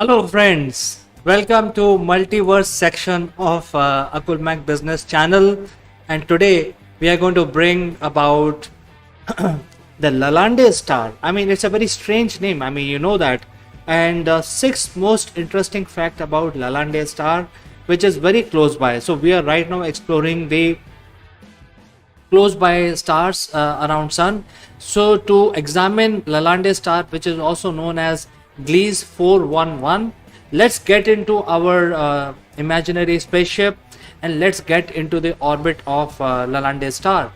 Hello friends, welcome to multiverse section of Akul Mac Business channel, and today we are going to bring about the Lalande star. I mean, it's a very strange name. I mean, you know that. And six most interesting fact about Lalande star, which is very close by. So we are right now exploring the close by stars around sun. So to examine Lalande star, which is also known as Gliese 411, let's get into our imaginary spaceship and let's get into the orbit of Lalande star.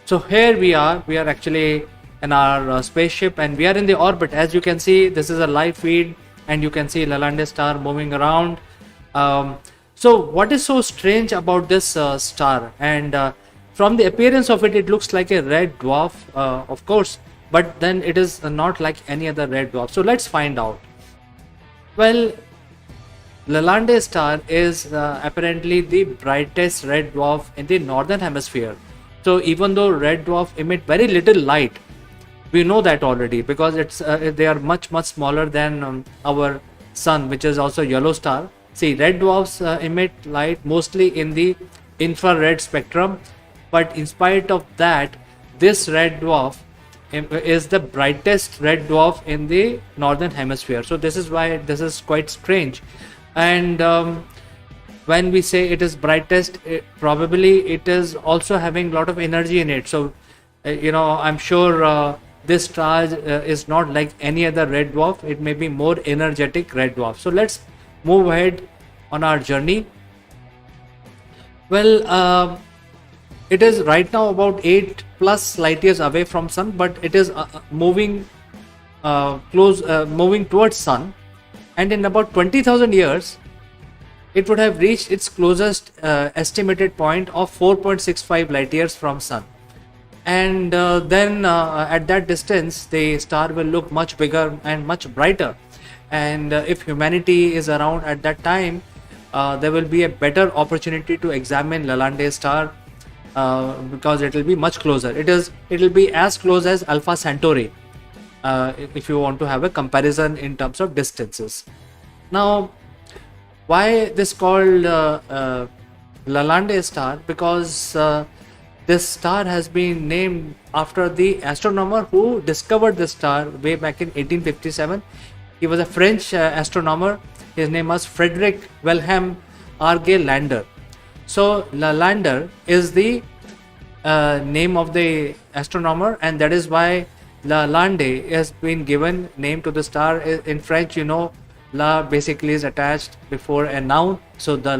So here we are actually in our spaceship and we are in the orbit. As you can see, this is a live feed and you can see Lalande star moving around. So what is so strange about this star? And from the appearance of it, it looks like a red dwarf, of course, but then it is not like any other red dwarf. So let's find out. Well, Lalande star is apparently the brightest red dwarf in the northern hemisphere. So even though red dwarf emit very little light, we know that already because they are much smaller than our sun, which is also yellow star. See, red dwarfs emit light mostly in the infrared spectrum, but in spite of that, this red dwarf is the brightest red dwarf in the northern hemisphere. So this is why this is quite strange. And when we say it is brightest, probably it is also having a lot of energy in it. So I'm sure this star is not like any other red dwarf. It may be more energetic red dwarf. So let's move ahead on our journey. Well, it is right now about 8+ light years away from sun, but it is moving towards sun, and in about 20,000 years it would have reached its closest estimated point of 4.65 light years from sun. And then at that distance the star will look much bigger and much brighter, and if humanity is around at that time, there will be a better opportunity to examine Lalande star. Because it will be much closer. It will be as close as Alpha Centauri, if you want to have a comparison in terms of distances. Now, why this called Lalande star? Because this star has been named after the astronomer who discovered this star way back in 1857. He was a French astronomer. His name was Frederick Wilhelm Arge Lander. So Lalande is the name of the astronomer, and that is why Lalande has been given name to the star. In French, la basically is attached before a noun. So the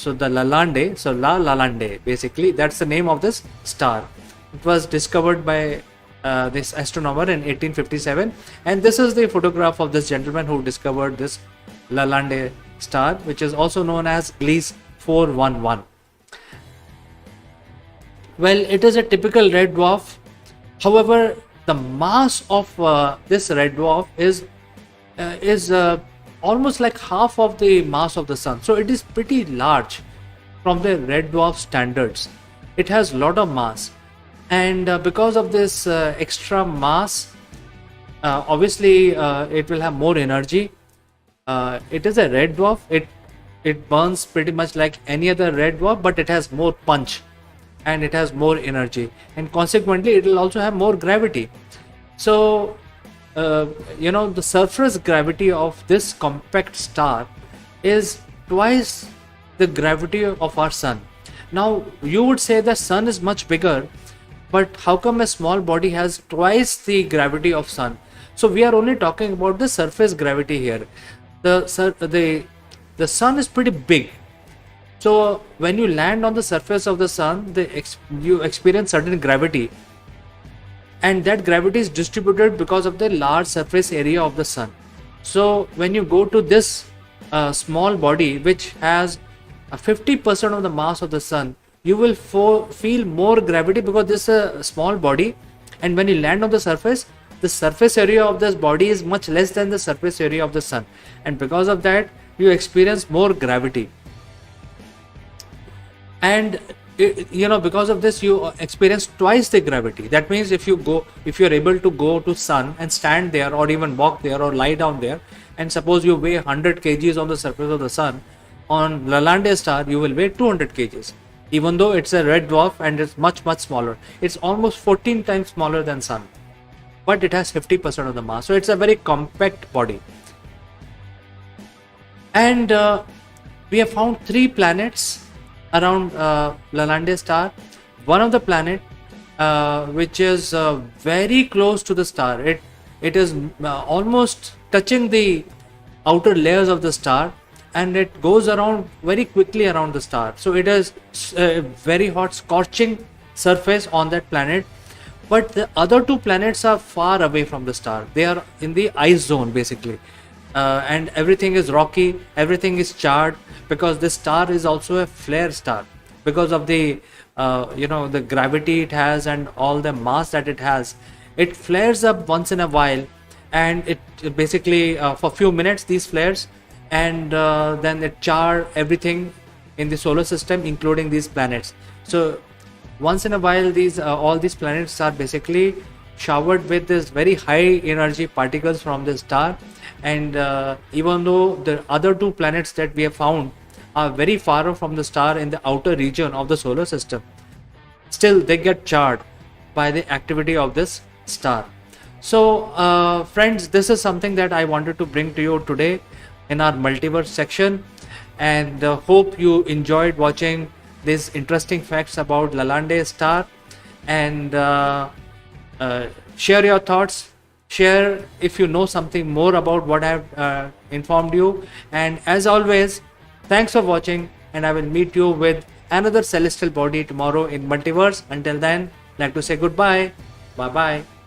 Lalande, so La Lalande, basically that's the name of this star. It was discovered by this astronomer in 1857, and this is the photograph of this gentleman who discovered this Lalande star, which is also known as Gliese 411. Well, it is a typical red dwarf. However, the mass of this red dwarf is almost like half of the mass of the sun. So it is pretty large from the red dwarf standards. It has a lot of mass, and because of this extra mass, obviously it will have more energy. It is a red dwarf. It burns pretty much like any other red dwarf, but it has more punch and it has more energy, and consequently it will also have more gravity. So the surface gravity of this compact star is twice the gravity of our sun. Now you would say the sun is much bigger, but how come a small body has twice the gravity of sun? So we are only talking about the surface gravity here. The sun is pretty big. So when you land on the surface of the sun, you experience certain gravity, and that gravity is distributed because of the large surface area of the sun. So when you go to this small body which has 50% of the mass of the sun, you will feel more gravity because this is a small body, and when you land on the surface area of this body is much less than the surface area of the sun, and because of that you experience more gravity. And because of this you experience twice the gravity. That means if you're able to go to sun and stand there or even walk there or lie down there, and suppose you weigh 100 kgs on the surface of the sun, on Lalande star you will weigh 200 kgs, even though it's a red dwarf and it's much smaller. It's almost 14 times smaller than sun, but it has 50% of the mass, so it's a very compact body. And we have found 3 planets around Lalande star. One of the planet which is very close to the star, it is almost touching the outer layers of the star, and it goes around very quickly around the star, so it is a very hot scorching surface on that planet. But the other 2 planets are far away from the star. They are in the ice zone basically, and everything is rocky, everything is charred, because this star is also a flare star because of the the gravity it has and all the mass that it has. It flares up once in a while, and it basically for few minutes these flares, and then it char everything in the solar system, including these planets. So once in a while these all these planets are basically showered with this very high energy particles from the star, and even though the other 2 planets that we have found are very far off from the star in the outer region of the solar system, still they get charred by the activity of this star. So friends, this is something that I wanted to bring to you today in our multiverse section, and hope you enjoyed watching these interesting facts about Lalande star. And share your thoughts, share if you know something more about what I have informed you. And as always, thanks for watching, and I will meet you with another celestial body tomorrow in multiverse. Until then, I'd like to say goodbye. Bye bye.